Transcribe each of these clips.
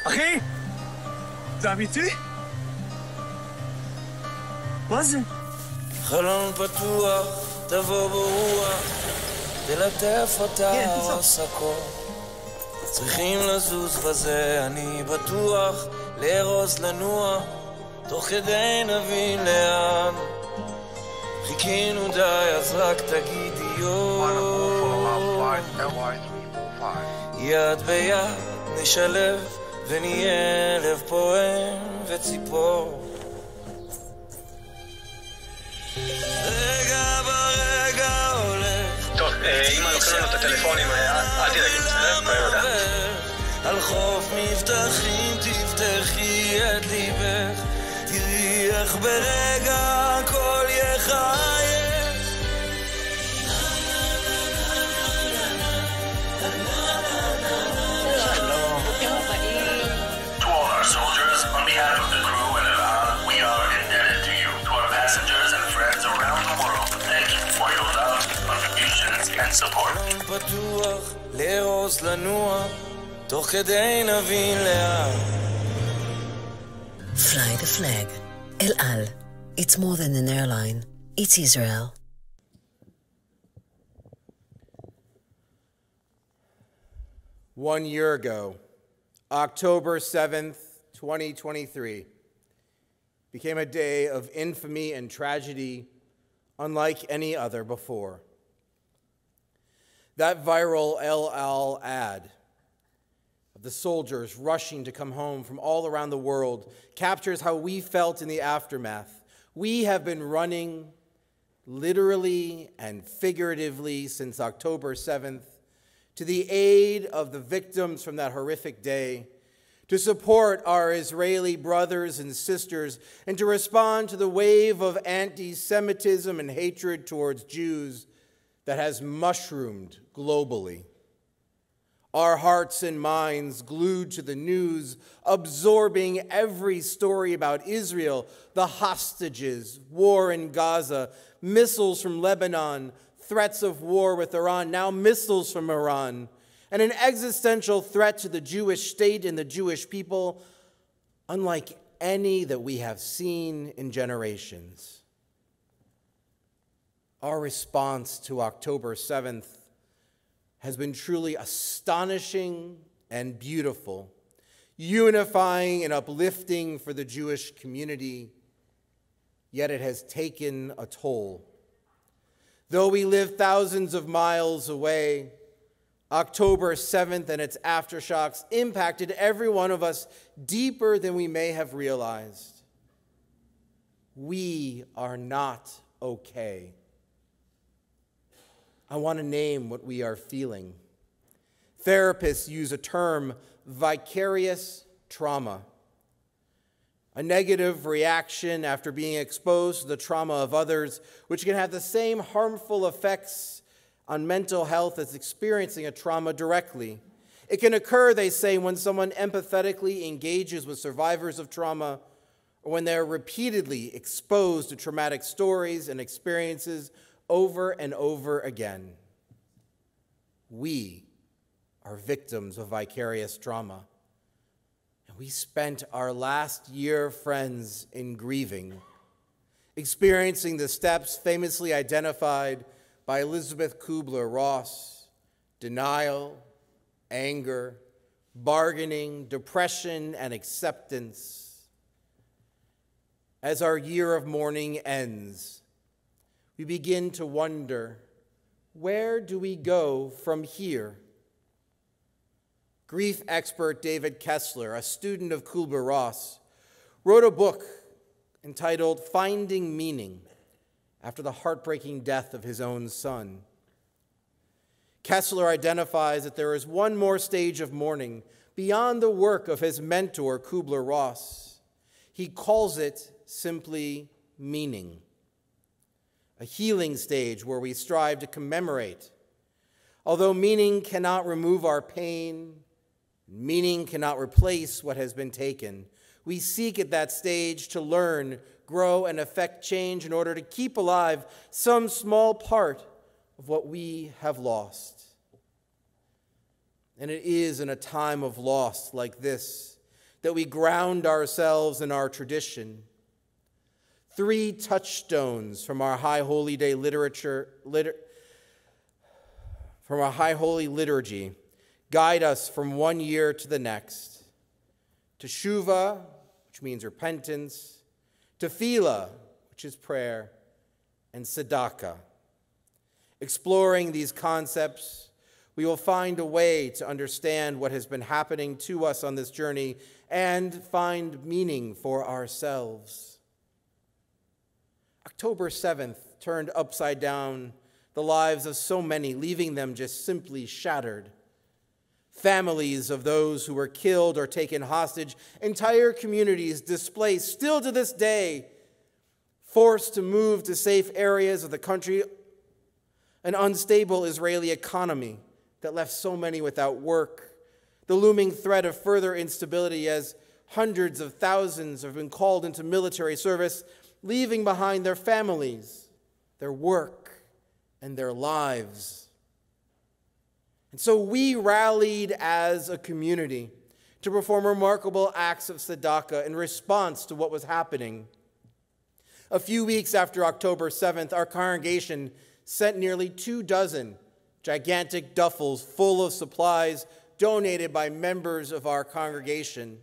אחי! זה אמיתי? מה זה? חלון פתוח, תבוא ברוח, תלטף אותה עסקו. צריכים לזוז בזה, אני בטוח, לארוז לנוע, תוך כדי נבין לאן. חיכינו די, אז רק תגידי יו. יד ביד נשלב ונהיה לב פועם וציפור. רגע ברגע הולך. טוב, אמא לוקחים לנו את הטלפונים, אל תדאגי, בסדר? על חוף מבטחים תפתחי את ליבך, תראי איך ברגע הכל יחייך. To all our soldiers, on behalf of the crew and Erev, we are indebted to you. To our passengers and friends around the world, thank you for your love, contributions, and support. פתוח, לארוז לנוע, תוך כדי נבין לאן. Fly the flag. El Al. It's more than an airline. It's Israel. One year ago, October 7th, 2023, became a day of infamy and tragedy unlike any other before. That viral El Al ad of the soldiers rushing to come home from all around the world captures how we felt in the aftermath. We have been running literally and figuratively since October 7th to the aid of the victims from that horrific day, to support our Israeli brothers and sisters, and to respond to the wave of anti-Semitism and hatred towards Jews that has mushroomed globally. Our hearts and minds glued to the news, absorbing every story about Israel, the hostages, war in Gaza, missiles from Lebanon, threats of war with Iran, now missiles from Iran, and an existential threat to the Jewish state and the Jewish people, unlike any that we have seen in generations. Our response to October 7th has been truly astonishing and beautiful, unifying and uplifting for the Jewish community, yet it has taken a toll. Though we live thousands of miles away, October 7th and its aftershocks impacted every one of us deeper than we may have realized. We are not okay. I want to name what we are feeling. Therapists use a term, vicarious trauma, a negative reaction after being exposed to the trauma of others, which can have the same harmful effects on mental health as experiencing a trauma directly. It can occur, they say, when someone empathetically engages with survivors of trauma, or when they're repeatedly exposed to traumatic stories and experiences over and over again. We are victims of vicarious trauma. And we spent our last year, friends, in grieving, experiencing the steps famously identified by Elizabeth Kubler-Ross: denial, anger, bargaining, depression, and acceptance. As our year of mourning ends, we begin to wonder, where do we go from here? Grief expert David Kessler, a student of Kubler-Ross, wrote a book entitled Finding Meaning after the heartbreaking death of his own son. Kessler identifies that there is one more stage of mourning beyond the work of his mentor, Kubler-Ross. He calls it simply meaning, a healing stage where we strive to commemorate. Although meaning cannot remove our pain, meaning cannot replace what has been taken, we seek at that stage to learn, grow, and effect change in order to keep alive some small part of what we have lost. And it is in a time of loss like this that we ground ourselves in our tradition. 3 touchstones from our High Holy Day from our High Holy Liturgy guide us from one year to the next. Teshuvah, which means repentance, tefillah, which is prayer, and tzedakah. Exploring these concepts, we will find a way to understand what has been happening to us on this journey and find meaning for ourselves. October 7th turned upside down the lives of so many, leaving them just simply shattered. Families of those who were killed or taken hostage, entire communities displaced, still to this day, forced to move to safe areas of the country, an unstable Israeli economy that left so many without work, the looming threat of further instability as hundreds of thousands have been called into military service, leaving behind their families, their work, and their lives. And so we rallied as a community to perform remarkable acts of tzedakah in response to what was happening. A few weeks after October 7th, our congregation sent nearly 24 gigantic duffels full of supplies donated by members of our congregation.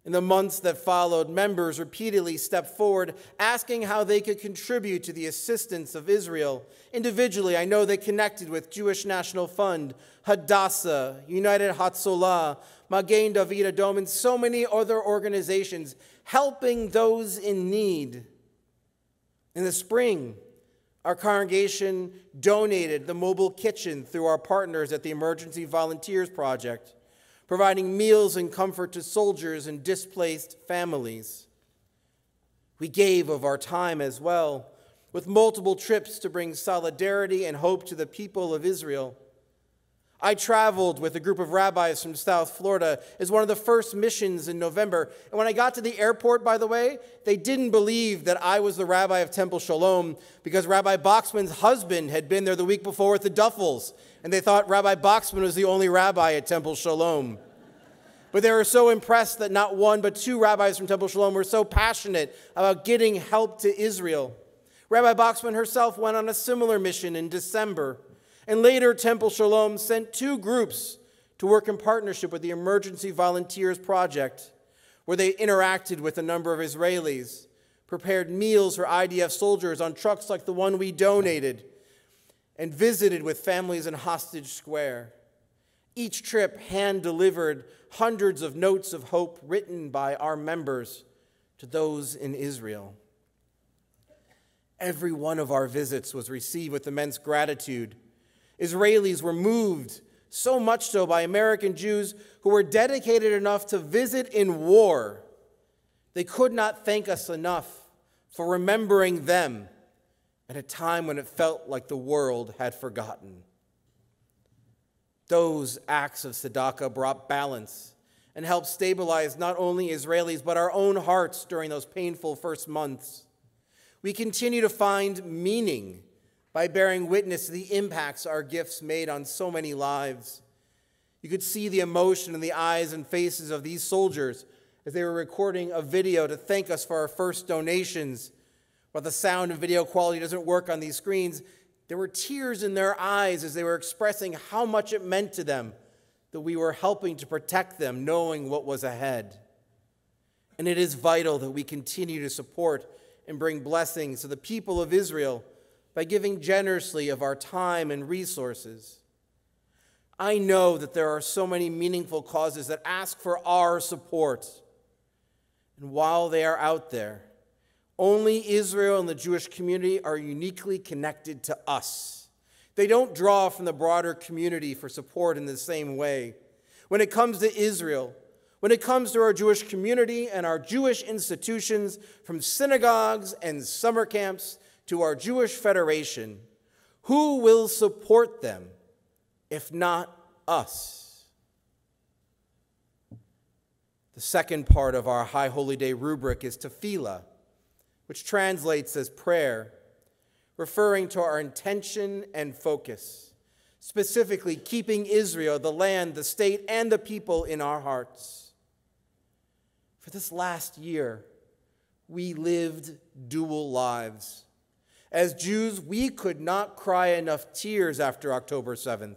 In the months that followed, members repeatedly stepped forward, asking how they could contribute to the assistance of Israel. Individually, I know they connected with Jewish National Fund, Hadassah, United Hatzolah, Magen David Adom, and so many other organizations helping those in need. In the spring, our congregation donated the mobile kitchen through our partners at the Emergency Volunteers Project, providing meals and comfort to soldiers and displaced families. We gave of our time as well, with multiple trips to bring solidarity and hope to the people of Israel. I traveled with a group of rabbis from South Florida as one of the first missions in November. And when I got to the airport, by the way, they didn't believe that I was the rabbi of Temple Shalom because Rabbi Boxman's husband had been there the week before with the duffels. And they thought Rabbi Boxman was the only rabbi at Temple Shalom. But they were so impressed that not one but 2 rabbis from Temple Shalom were so passionate about getting help to Israel. Rabbi Boxman herself went on a similar mission in December. And later, Temple Shalom sent 2 groups to work in partnership with the Emergency Volunteers Project, where they interacted with a number of Israelis, prepared meals for IDF soldiers on trucks like the one we donated, and visited with families in Hostage Square. Each trip hand-delivered hundreds of notes of hope written by our members to those in Israel. Every one of our visits was received with immense gratitude. Israelis were moved, so much so by American Jews who were dedicated enough to visit in war. They could not thank us enough for remembering them at a time when it felt like the world had forgotten. Those acts of tzedakah brought balance and helped stabilize not only Israelis but our own hearts during those painful first months. We continue to find meaning by bearing witness to the impacts our gifts made on so many lives. You could see the emotion in the eyes and faces of these soldiers as they were recording a video to thank us for our first donations. While the sound and video quality doesn't work on these screens, there were tears in their eyes as they were expressing how much it meant to them that we were helping to protect them, knowing what was ahead. And it is vital that we continue to support and bring blessings to the people of Israel by giving generously of our time and resources. I know that there are so many meaningful causes that ask for our support. And while they are out there, only Israel and the Jewish community are uniquely connected to us. They don't draw from the broader community for support in the same way. When it comes to Israel, when it comes to our Jewish community and our Jewish institutions, from synagogues and summer camps to our Jewish Federation, who will support them if not us? The second part of our High Holy Day rubric is tefillah, which translates as prayer, referring to our intention and focus. specifically keeping Israel, the land, the state, and the people in our hearts. For this last year, we lived dual lives. As Jews, we could not cry enough tears after October 7th.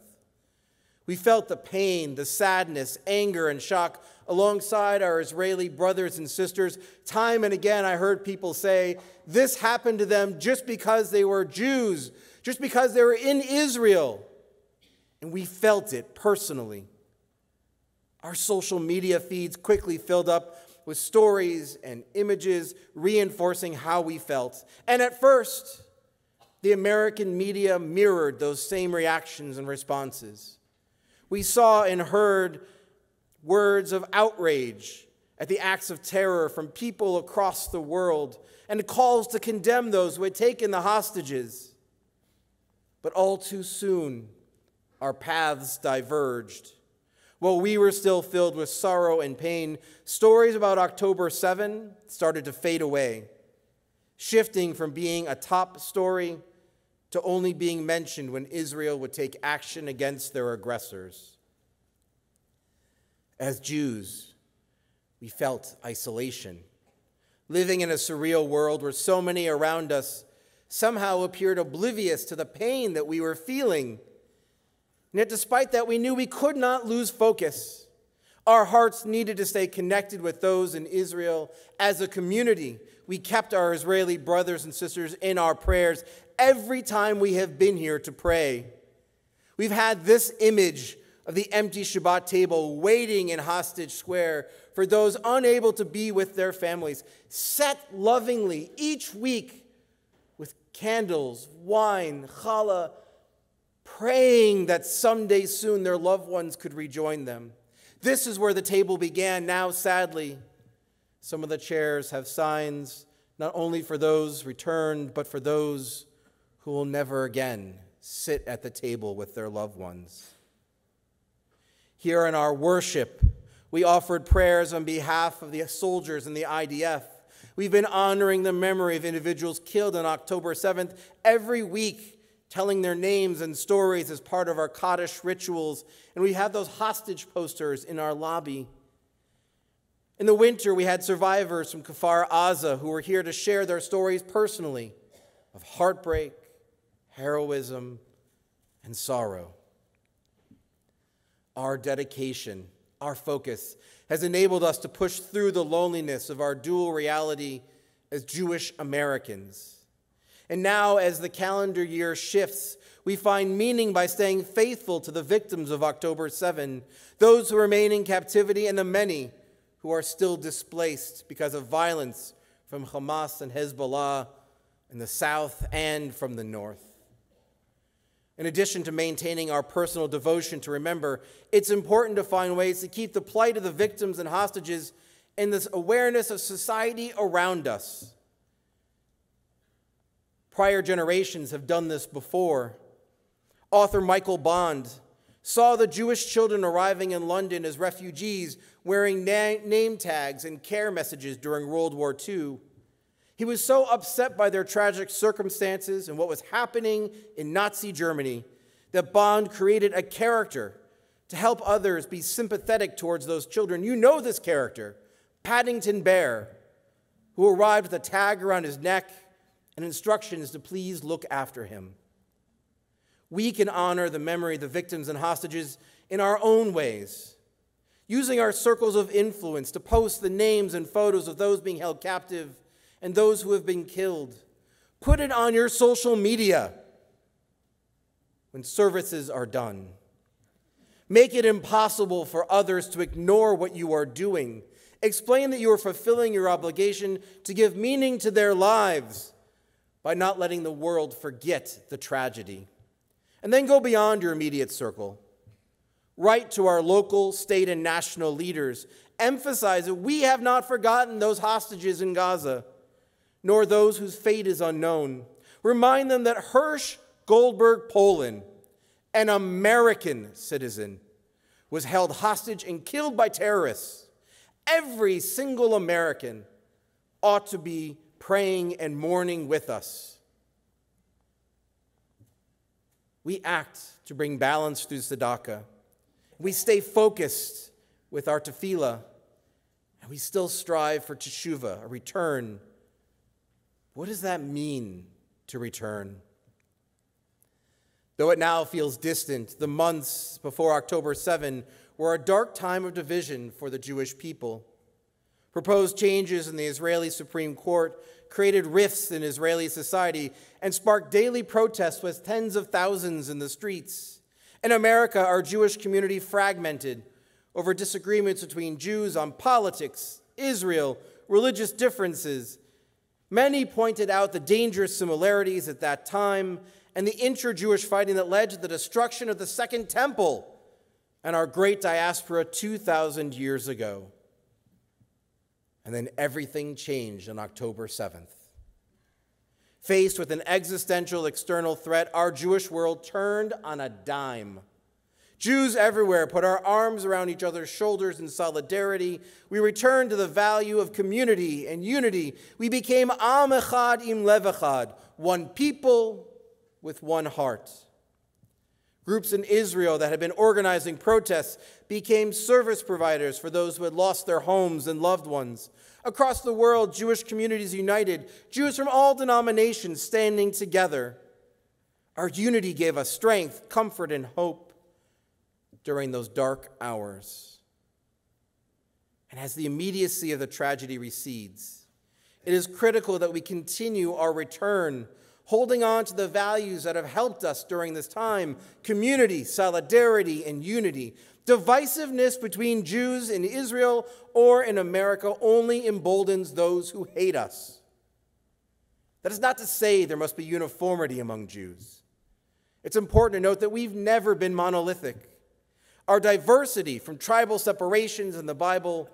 We felt the pain, the sadness, anger, and shock alongside our Israeli brothers and sisters. Time and again, I heard people say this happened to them just because they were Jews, just because they were in Israel. And we felt it personally. Our social media feeds quickly filled up with stories and images reinforcing how we felt. And at first, the American media mirrored those same reactions and responses. We saw and heard words of outrage at the acts of terror from people across the world and calls to condemn those who had taken the hostages. But all too soon, our paths diverged. While we were still filled with sorrow and pain, stories about October 7 started to fade away, shifting from being a top story to only being mentioned when Israel would take action against their aggressors. As Jews, we felt isolation, living in a surreal world where so many around us somehow appeared oblivious to the pain that we were feeling. And yet, despite that, we knew we could not lose focus. Our hearts needed to stay connected with those in Israel. As a community, we kept our Israeli brothers and sisters in our prayers every time we have been here to pray. We've had this image of the empty Shabbat table waiting in Hostage Square for those unable to be with their families, set lovingly each week with candles, wine, challah, praying that someday soon their loved ones could rejoin them. This is where the table began. Now, sadly, some of the chairs have signs not only for those returned, but for those who will never again sit at the table with their loved ones. Here in our worship, we offered prayers on behalf of the soldiers in the IDF. We've been honoring the memory of individuals killed on October 7th every week, telling their names and stories as part of our Kaddish rituals, and we have those hostage posters in our lobby. In the winter, we had survivors from Kfar Aza who were here to share their stories personally of heartbreak, heroism, and sorrow. Our dedication, our focus, has enabled us to push through the loneliness of our dual reality as Jewish Americans. And now, as the calendar year shifts, we find meaning by staying faithful to the victims of October 7, those who remain in captivity and the many who are still displaced because of violence from Hamas and Hezbollah in the south and from the north. In addition to maintaining our personal devotion to remember, it's important to find ways to keep the plight of the victims and hostages in this awareness of society around us. Prior generations have done this before. Author Michael Bond saw the Jewish children arriving in London as refugees wearing name tags and care messages during World War II. He was so upset by their tragic circumstances and what was happening in Nazi Germany that Bond created a character to help others be sympathetic towards those children. You know this character, Paddington Bear, who arrived with a tag around his neck and instructions to please look after him. We can honor the memory of the victims and hostages in our own ways, using our circles of influence to post the names and photos of those being held captive and those who have been killed. Put it on your social media when services are done. Make it impossible for others to ignore what you are doing. Explain that you are fulfilling your obligation to give meaning to their lives by not letting the world forget the tragedy. And then go beyond your immediate circle. Write to our local, state, and national leaders. Emphasize that we have not forgotten those hostages in Gaza, nor those whose fate is unknown. Remind them that Hirsch Goldberg Poland, an American citizen, was held hostage and killed by terrorists. Every single American ought to be praying and mourning with us. We act to bring balance through tzedakah. We stay focused with our tefillah, and we still strive for teshuvah, a return. What does that mean to return? Though it now feels distant, the months before October 7 were a dark time of division for the Jewish people. Proposed changes in the Israeli Supreme Court created rifts in Israeli society and sparked daily protests with tens of thousands in the streets. In America, our Jewish community fragmented over disagreements between Jews on politics, Israel, religious differences. Many pointed out the dangerous similarities at that time and the intra-Jewish fighting that led to the destruction of the Second Temple and our great diaspora 2,000 years ago. And then everything changed on October 7th. Faced with an existential external threat, our Jewish world turned on a dime. Jews everywhere put our arms around each other's shoulders in solidarity. We returned to the value of community and unity. We became Am Echad im Lev Echad, one people with one heart. Groups in Israel that had been organizing protests became service providers for those who had lost their homes and loved ones. Across the world, Jewish communities united, Jews from all denominations standing together. Our unity gave us strength, comfort, and hope during those dark hours. And as the immediacy of the tragedy recedes, it is critical that we continue our return, holding on to the values that have helped us during this time: community, solidarity, and unity. Divisiveness between Jews in Israel or in America only emboldens those who hate us. That is not to say there must be uniformity among Jews. It's important to note that we've never been monolithic. Our diversity, from tribal separations in the Bible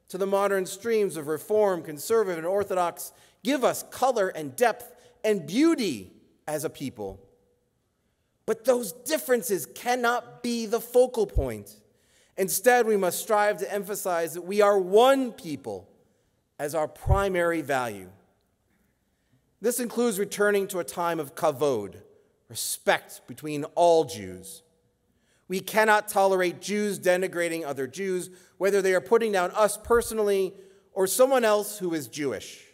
to the modern streams of Reform, Conservative, and Orthodox, give us color and depth and beauty as a people. But those differences cannot be the focal point. Instead, we must strive to emphasize that we are one people as our primary value. This includes returning to a time of kavod, respect between all Jews. We cannot tolerate Jews denigrating other Jews, whether they are putting down us personally or someone else who is Jewish.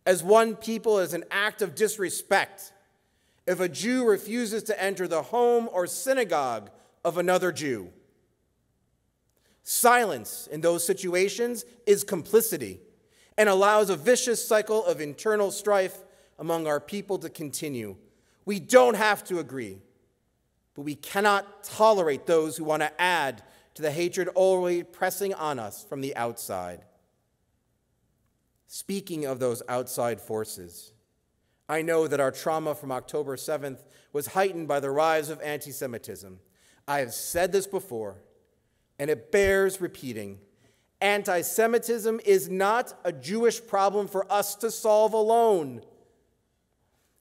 As one people, as an act of disrespect if a Jew refuses to enter the home or synagogue of another Jew. Silence in those situations is complicity and allows a vicious cycle of internal strife among our people to continue. We don't have to agree, but we cannot tolerate those who want to add to the hatred already pressing on us from the outside. Speaking of those outside forces, I know that our trauma from October 7th was heightened by the rise of anti-Semitism. I have said this before, and it bears repeating. Anti-Semitism is not a Jewish problem for us to solve alone.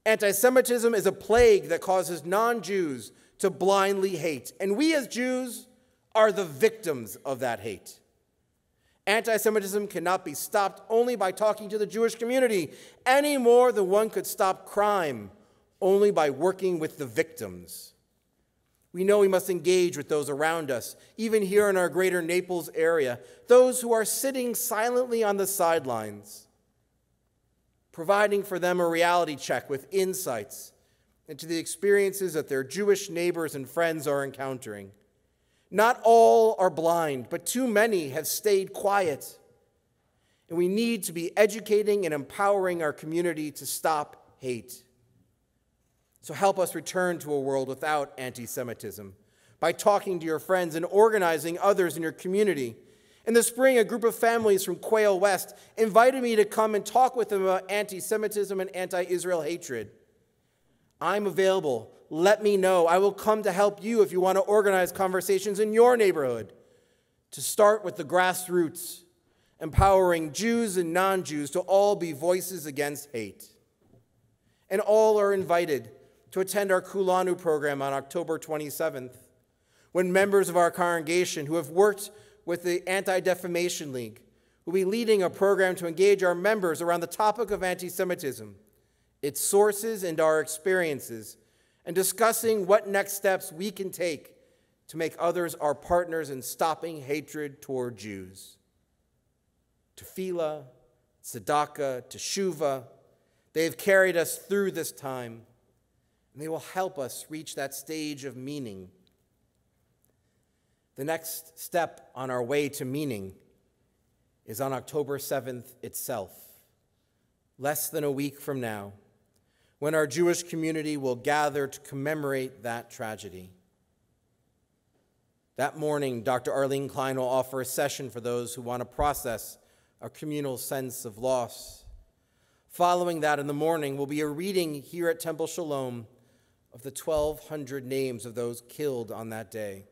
Anti-Semitism is a plague that causes non-Jews to blindly hate, and we as Jews are the victims of that hate. Anti-Semitism cannot be stopped only by talking to the Jewish community, any more than one could stop crime only by working with the victims. We know we must engage with those around us, even here in our greater Naples area, those who are sitting silently on the sidelines, providing for them a reality check with insights into the experiences that their Jewish neighbors and friends are encountering. Not all are blind, but too many have stayed quiet. And we need to be educating and empowering our community to stop hate. So help us return to a world without anti-Semitism by talking to your friends and organizing others in your community. In the spring, a group of families from Quail West invited me to come and talk with them about anti-Semitism and anti-Israel hatred. I'm available. Let me know. I will come to help you if you want to organize conversations in your neighborhood. To start with the grassroots, empowering Jews and non-Jews to all be voices against hate. And all are invited to attend our Kulanu program on October 27th, when members of our congregation who have worked with the Anti-Defamation League will be leading a program to engage our members around the topic of anti-Semitism, its sources and our experiences, and discussing what next steps we can take to make others our partners in stopping hatred toward Jews. Tefillah, tzedakah, teshuva, they have carried us through this time, and they will help us reach that stage of meaning. The next step on our way to meaning is on October 7th itself, less than a week from now, when our Jewish community will gather to commemorate that tragedy. That morning, Dr. Arlene Klein will offer a session for those who want to process our communal sense of loss. Following that in the morning will be a reading here at Temple Shalom of the 1,200 names of those killed on that day.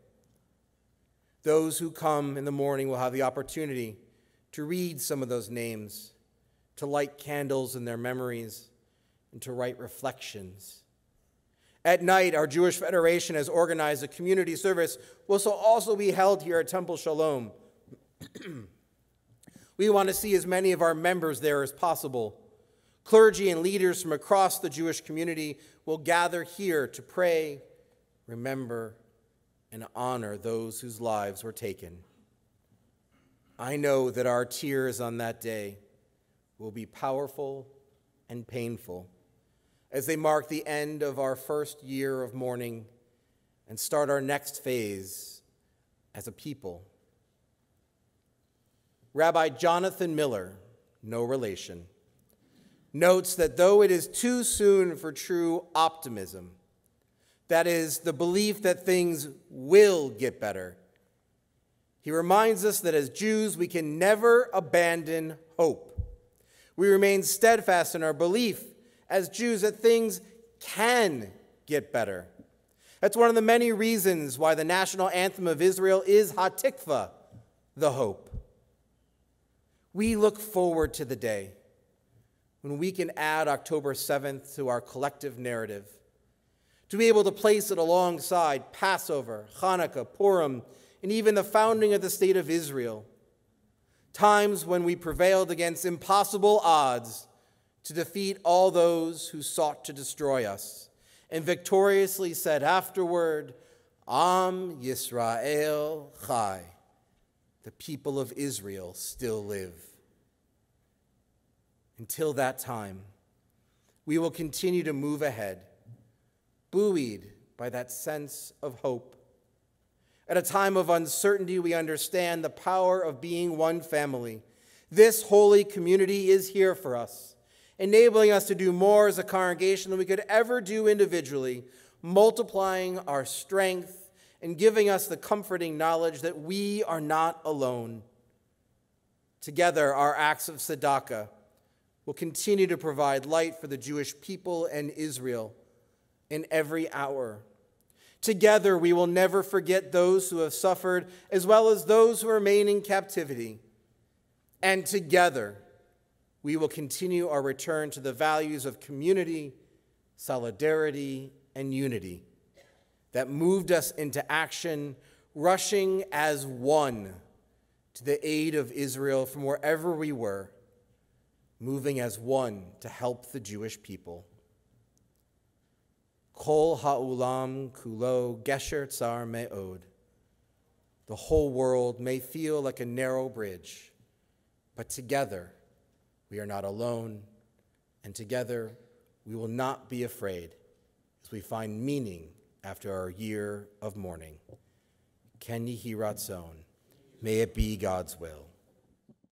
Those who come in the morning will have the opportunity to read some of those names, to light candles in their memories, and to write reflections. At night, our Jewish Federation has organized a community service which will also be held here at Temple Shalom. We want to see as many of our members there as possible. Clergy and leaders from across the Jewish community will gather here to pray, remember, and honor those whose lives were taken. I know that our tears on that day will be powerful and painful as they mark the end of our first year of mourning and start our next phase as a people. Rabbi Jonathan Miller, no relation, notes that though it is too soon for true optimism, that is, the belief that things will get better, he reminds us that as Jews, we can never abandon hope. We remain steadfast in our belief as Jews that things can get better. That's one of the many reasons why the national anthem of Israel is Hatikva, the hope. We look forward to the day when we can add October 7th to our collective narrative, to be able to place it alongside Passover, Hanukkah, Purim, and even the founding of the state of Israel, times when we prevailed against impossible odds to defeat all those who sought to destroy us, and victoriously said afterward, Am Yisrael Chai, the people of Israel still live. Until that time, we will continue to move ahead, buoyed by that sense of hope. At a time of uncertainty, we understand the power of being one family. This holy community is here for us, enabling us to do more as a congregation than we could ever do individually, multiplying our strength and giving us the comforting knowledge that we are not alone. Together, our acts of tzedakah will continue to provide light for the Jewish people and Israel in every hour. Together, we will never forget those who have suffered, as well as those who remain in captivity. And together, we will continue our return to the values of community, solidarity, and unity that moved us into action, rushing as one to the aid of Israel from wherever we were, moving as one to help the Jewish people. Kol ha'ulam kulo gesher tsar me'od. The whole world may feel like a narrow bridge, but together we are not alone, and together we will not be afraid as we find meaning after our year of mourning. Ken Yehi Ratzon. May it be God's will.